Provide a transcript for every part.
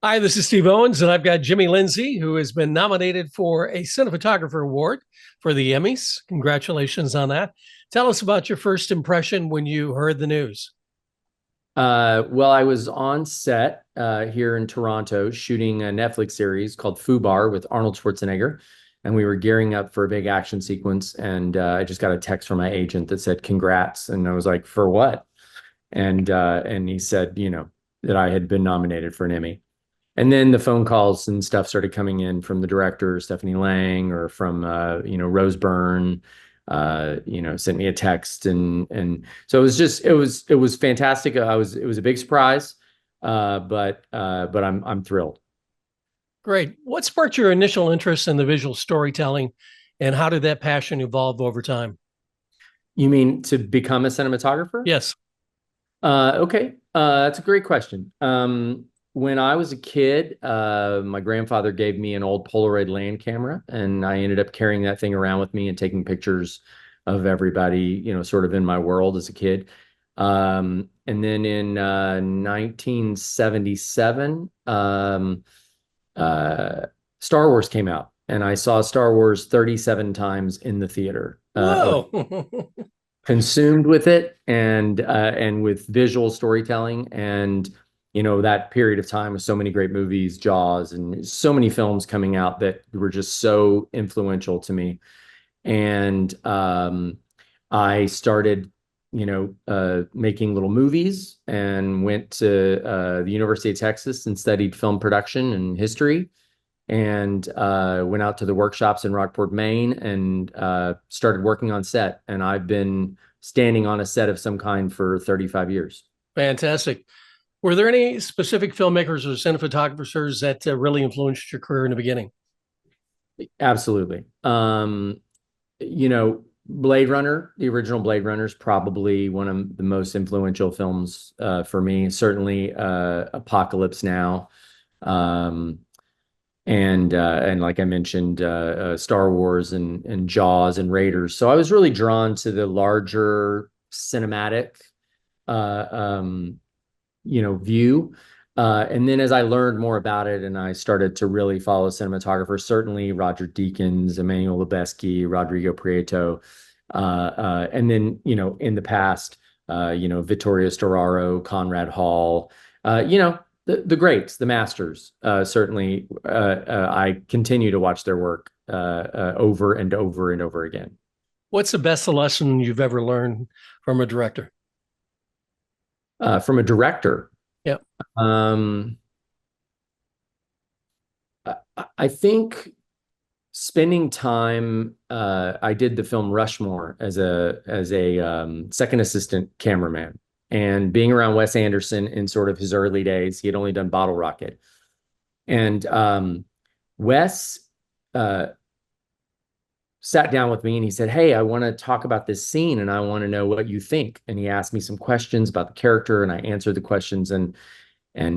Hi, this is Steve Owens, and I've got Jimmy Lindsey, who has been nominated for a Cinematographer Award for the Emmys. Congratulations on that. Tell us about your first impression when you heard the news. Well, I was on set here in Toronto shooting a Netflix series called Fubar with Arnold Schwarzenegger, and we were gearing up for a big action sequence. And I just got a text from my agent that said, "Congrats!" And I was like, "For what?" And he said, that I had been nominated for an Emmy. And then the phone calls and stuff started coming in from the director, Stephanie Lang, or from Rose Byrne, sent me a text, and so it was fantastic. It was a big surprise, but I'm thrilled. Great. What sparked your initial interest in the visual storytelling, and how did that passion evolve over time? You mean to become a cinematographer? Yes. Okay, that's a great question. When I was a kid, my grandfather gave me an old Polaroid land camera, and I ended up carrying that thing around with me and taking pictures of everybody, sort of in my world as a kid. And then in 1977, Star Wars came out, and I saw Star Wars 37 times in the theater. Whoa. Consumed with it and with visual storytelling, and that period of time with so many great movies, Jaws, and so many films coming out that were just so influential to me. And I started making little movies, and went to the University of Texas and studied film production and history, and went out to the workshops in Rockport, Maine, and started working on set. And I've been standing on a set of some kind for 35 years. Fantastic. Were there any specific filmmakers or cinematographers that really influenced your career in the beginning? Absolutely. Blade Runner, the original Blade Runner, is probably one of the most influential films for me. Certainly, Apocalypse Now. Um, and like I mentioned, Star Wars and Jaws and Raiders. So I was really drawn to the larger cinematic, uh, um, view. And then as I learned more about it, and I started to really follow cinematographers, certainly Roger Deakins, Emmanuel Lubezki, Rodrigo Prieto, and then in the past, Vittorio Storaro, Conrad Hall, the greats, the masters. Certainly, I continue to watch their work over and over and over again. What's the best lesson you've ever learned from a director? From a director, Yeah. um, I think spending time. I did the film Rushmore as a second assistant cameraman, and being around Wes Anderson in sort of his early days. He had only done Bottle Rocket, and Wes uh, sat down with me and he said, "Hey, I want to talk about this scene, and I want to know what you think." And he asked me some questions about the character, and I answered the questions. And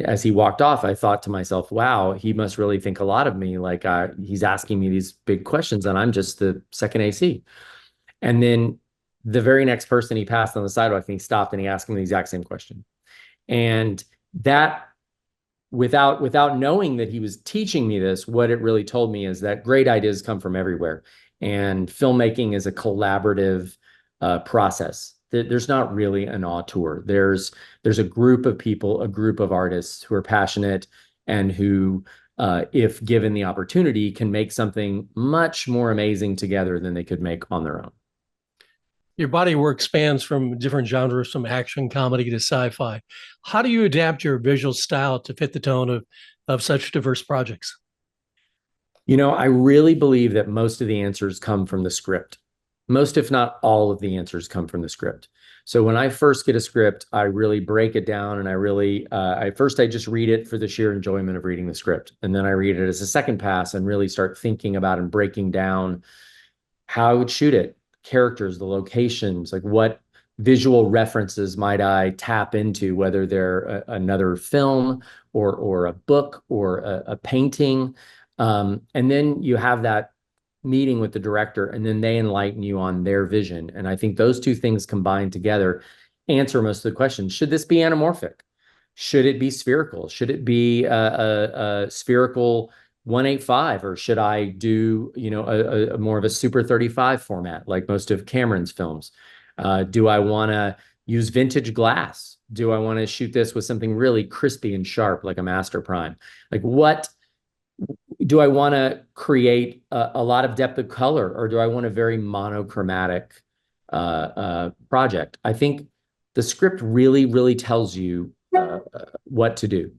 as he walked off, I thought to myself, "Wow, he must really think a lot of me. Like he's asking me these big questions, and I'm just the second AC." And then the very next person he passed on the sidewalk, and he stopped and he asked him the exact same question. And that, without knowing that he was teaching me this, what it really told me is that great ideas come from everywhere, and filmmaking is a collaborative process. There's not really an auteur. There's a group of people, a group of artists who are passionate, and who, if given the opportunity, can make something much more amazing together than they could make on their own. Your body work spans from different genres, from action, comedy to sci-fi. How do you adapt your visual style to fit the tone of such diverse projects? I really believe that most of the answers come from the script. Most, if not all of the answers come from the script. So when I first get a script, I really break it down, and I just read it for the sheer enjoyment of reading the script. And then I read it as a second pass and really start thinking about and breaking down how I would shoot it, characters, the locations, like what visual references might I tap into, whether they're another film or a book or a painting. And then you have that meeting with the director, and then they enlighten you on their vision. And I think those two things combined together answer most of the questions. Should this be anamorphic? Should it be spherical? Should it be a spherical 185, or should I do, a more of a Super 35 format like most of Cameron's films? Do I want to use vintage glass? Do I want to shoot this with something really crispy and sharp like a Master Prime? Like, what do I want to create a lot of depth of color, or do I want a very monochromatic project? I think the script really, really tells you what to do.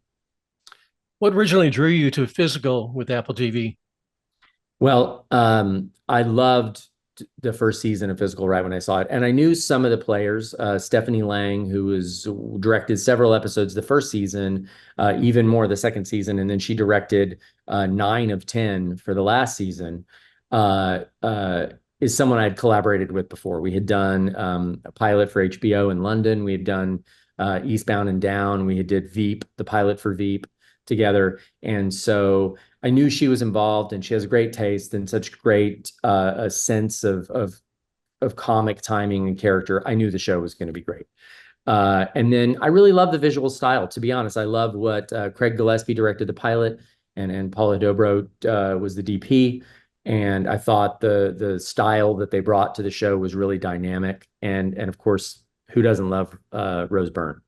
What originally drew you to physical with Apple TV? Well, I loved the first season of Physical right when I saw it, and I knew some of the players. Stephanie Lang, who has directed several episodes the first season, even more the second season, and then she directed 9 of 10 for the last season. Is someone I'd collaborated with before. We had done a pilot for HBO in London. We had done Eastbound and Down. We did Veep, the pilot for Veep together. And so I knew she was involved, and she has great taste and such great a sense of comic timing and character. I knew the show was going to be great. And then I really love the visual style. To be honest, I love what Craig Gillespie directed the pilot, and Paula Dobro was the DP. And I thought the style that they brought to the show was really dynamic. And of course, who doesn't love Rose Byrne?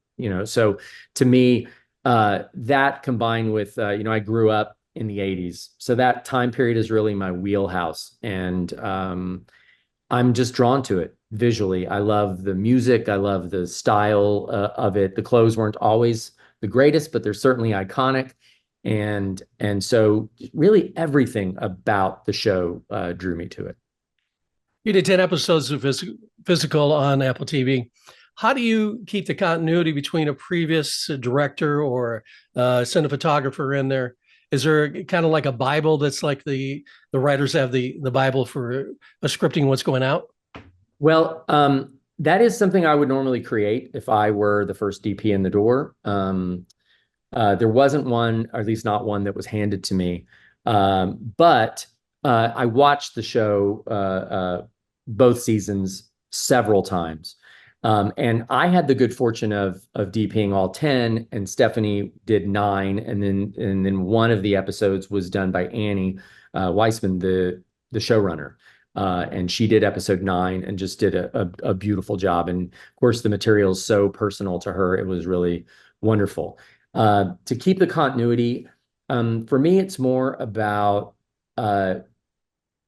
So to me, that combined with, I grew up in the 80s. So that time period is really my wheelhouse. And I'm just drawn to it visually. I love the music. I love the style of it. The clothes weren't always the greatest, but they're certainly iconic. And so really everything about the show drew me to it. You did 10 episodes of Physical on Apple TV. How do you keep the continuity between a previous director or cinematographer in there? Is there kind of like a Bible that's like the writers have the Bible for scripting what's going out? Well, that is something I would normally create if I were the first DP in the door. There wasn't one, or at least not one that was handed to me. But I watched the show both seasons several times. And I had the good fortune of DPing all 10, and Stephanie did 9, and then one of the episodes was done by Annie Weissman, the showrunner. And she did episode 9 and just did a beautiful job. And of course, the material is so personal to her. It was really wonderful. To keep the continuity, for me, it's more about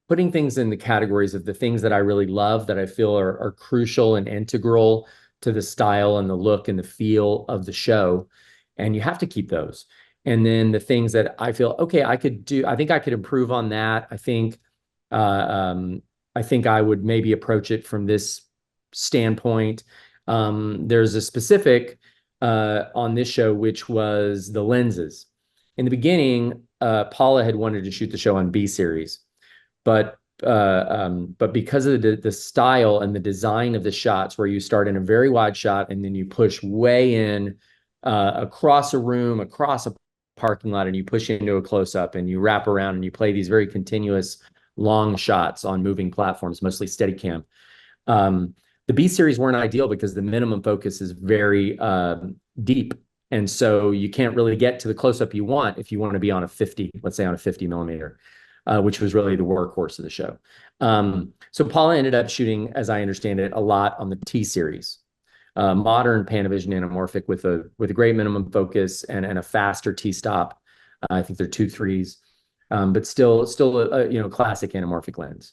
putting things in the categories of the things that I really love, that I feel are crucial and integral to the style and the look and the feel of the show. And you have to keep those. And then the things that I feel, okay, I think I could improve on that. I think I would maybe approach it from this standpoint. There's a specific on this show, which was the lenses. In the beginning, Paula had wanted to shoot the show on B series, but because of the style and the design of the shots, where you start in a very wide shot and then you push way in across a room, across a parking lot, and you push into a close-up and you wrap around and you play these very continuous long shots on moving platforms, mostly Steadicam. The B series weren't ideal because the minimum focus is very deep. And so you can't really get to the close-up you want if you want to be on a 50, let's say on a 50 millimeter, which was really the workhorse of the show. So Paula ended up shooting, as I understand it, a lot on the T series, modern Panavision anamorphic with a great minimum focus and a faster T-stop. I think they're 2.3s, but still a classic anamorphic lens.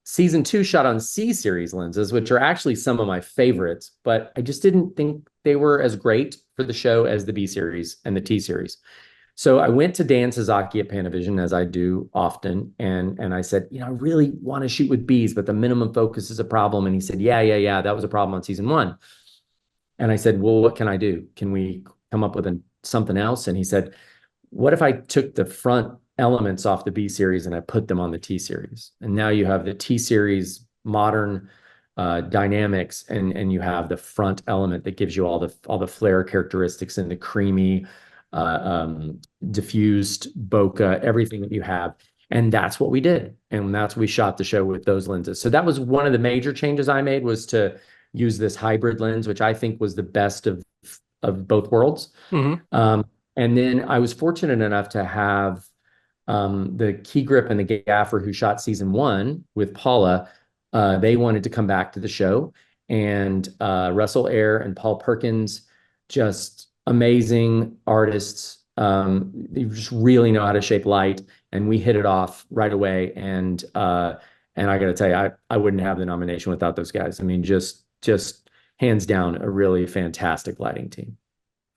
Season 2 shot on C series lenses, which are actually some of my favorites, but I just didn't think they were as great for the show as the B series and the T series. So I went to Dan Sasaki at Panavision, as I do often, and I said, I really want to shoot with Bs, but the minimum focus is a problem. And he said, yeah, that was a problem on season 1. And I said, well, what can I do? Can we come up with something else? And he said, what if I took the front elements off the B series and I put them on the T series? And now you have the T series modern dynamics, and you have the front element that gives you all the flare characteristics and the creamy diffused bokeh, everything that you have. And that's what we did. And that's what we shot the show with those lenses. So that was one of the major changes I made, was to use this hybrid lens, which I think was the best of of both worlds. Hmm. And then I was fortunate enough to have the key grip and the gaffer who shot season one with Paula. They wanted to come back to the show, and Russell Ayer and Paul Perkins, just amazing artists. They just really know how to shape light, and we hit it off right away. And I got to tell you, I wouldn't have the nomination without those guys. I mean, just hands down, a really fantastic lighting team.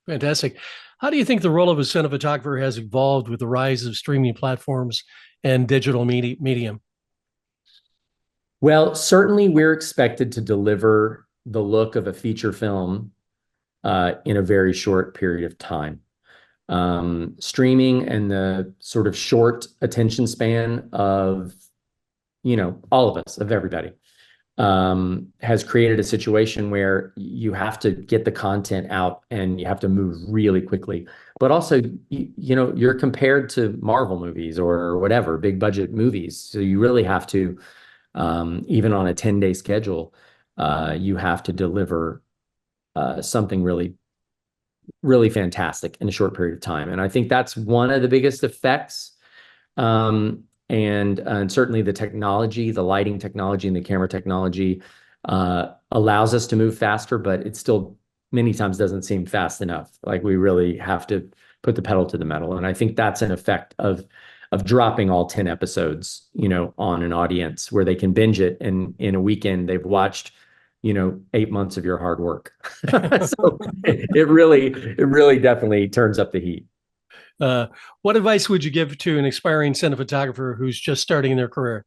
Fantastic. How do you think the role of a cinematographer has evolved with the rise of streaming platforms and digital medium? Well, certainly we're expected to deliver the look of a feature film in a very short period of time. Streaming and the sort of short attention span of, all of us, of everybody, has created a situation where you have to get the content out and you have to move really quickly. But also, you're compared to Marvel movies or whatever, big budget movies. So you really have to, even on a 10-day schedule, you have to deliver something really, really fantastic in a short period of time. And I think that's one of the biggest effects. And certainly the technology, the lighting technology and the camera technology allows us to move faster, but it still many times doesn't seem fast enough. Like we really have to put the pedal to the metal. And I think that's an effect of dropping all 10 episodes, on an audience where they can binge it, and in a weekend they've watched 8 months of your hard work. So it really definitely turns up the heat. Uh, what advice would you give to an aspiring cinematographer who's just starting their career?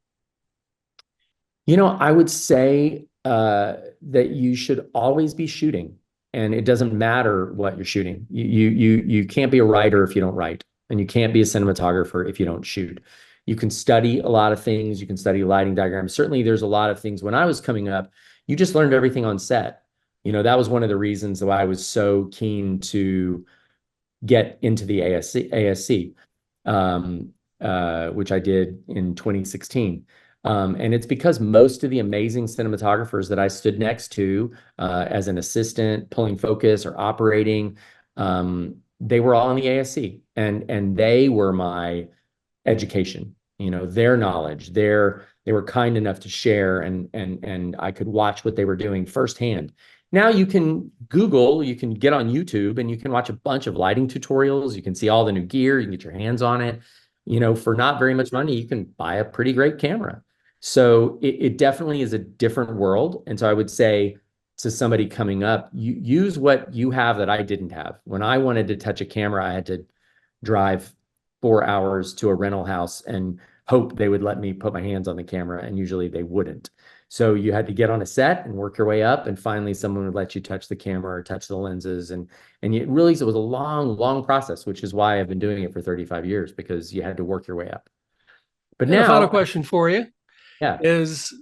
I would say that you should always be shooting, and it doesn't matter what you're shooting. You can't be a writer if you don't write, and you can't be a cinematographer if you don't shoot. You can study a lot of things. You can study lighting diagrams. Certainly, there's a lot of things. When I was coming up, you just learned everything on set. That was one of the reasons why I was so keen to get into the ASC, which I did in 2016. And it's because most of the amazing cinematographers that I stood next to as an assistant, pulling focus or operating, they were all in the ASC, and they were my education. Their knowledge. They were kind enough to share, and I could watch what they were doing firsthand. Now you can Google, you can get on YouTube, and you can watch a bunch of lighting tutorials. You can see all the new gear. You can get your hands on it. For not very much money, you can buy a pretty great camera. So it definitely is a different world. And so I would say to somebody coming up, you use what you have that I didn't have. When I wanted to touch a camera, I had to drive 4 hours to a rental house and hope they would let me put my hands on the camera, and usually they wouldn't. So you had to get on a set and work your way up, and finally someone would let you touch the camera or touch the lenses, and it was a long process, which is why I've been doing it for 35 years, because you had to work your way up. But And a final now, question for you yeah, is,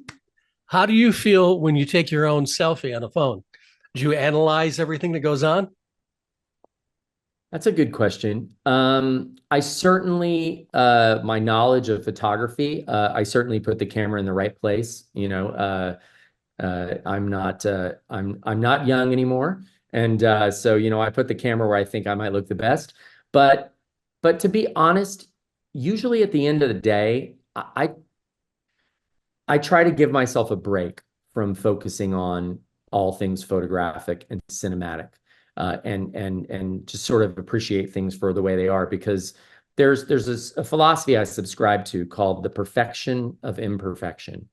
how do you feel when you take your own selfie on a phone? Do you analyze everything that goes on? that's a good question. I certainly, my knowledge of photography, I certainly put the camera in the right place. I'm not young anymore, and so I put the camera where I think I might look the best. But to be honest, usually at the end of the day, I try to give myself a break from focusing on all things photographic and cinematic, and just sort of appreciate things for the way they are, because there's a philosophy I subscribe to called the perfection of imperfection.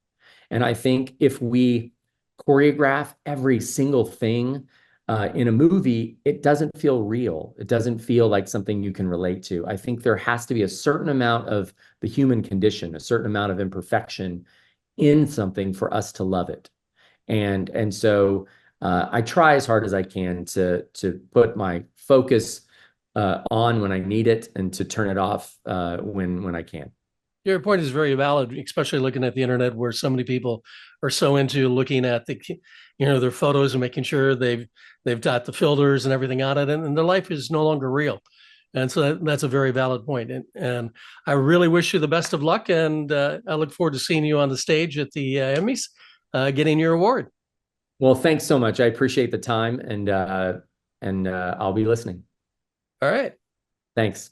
And I think if we choreograph every single thing in a movie, it doesn't feel real. It doesn't feel like something you can relate to. I think there has to be a certain amount of the human condition, a certain amount of imperfection in something for us to love it. And so I try as hard as I can to put my focus on when I need it, and to turn it off when I can. Your point is very valid, especially looking at the internet, where so many people are so into looking at their photos and making sure they've got the filters and everything on it, and their life is no longer real. And so that's a very valid point. And I really wish you the best of luck, and I look forward to seeing you on the stage at the Emmys, getting your award. Well, thanks so much. I appreciate the time, and I'll be listening. All right. Thanks.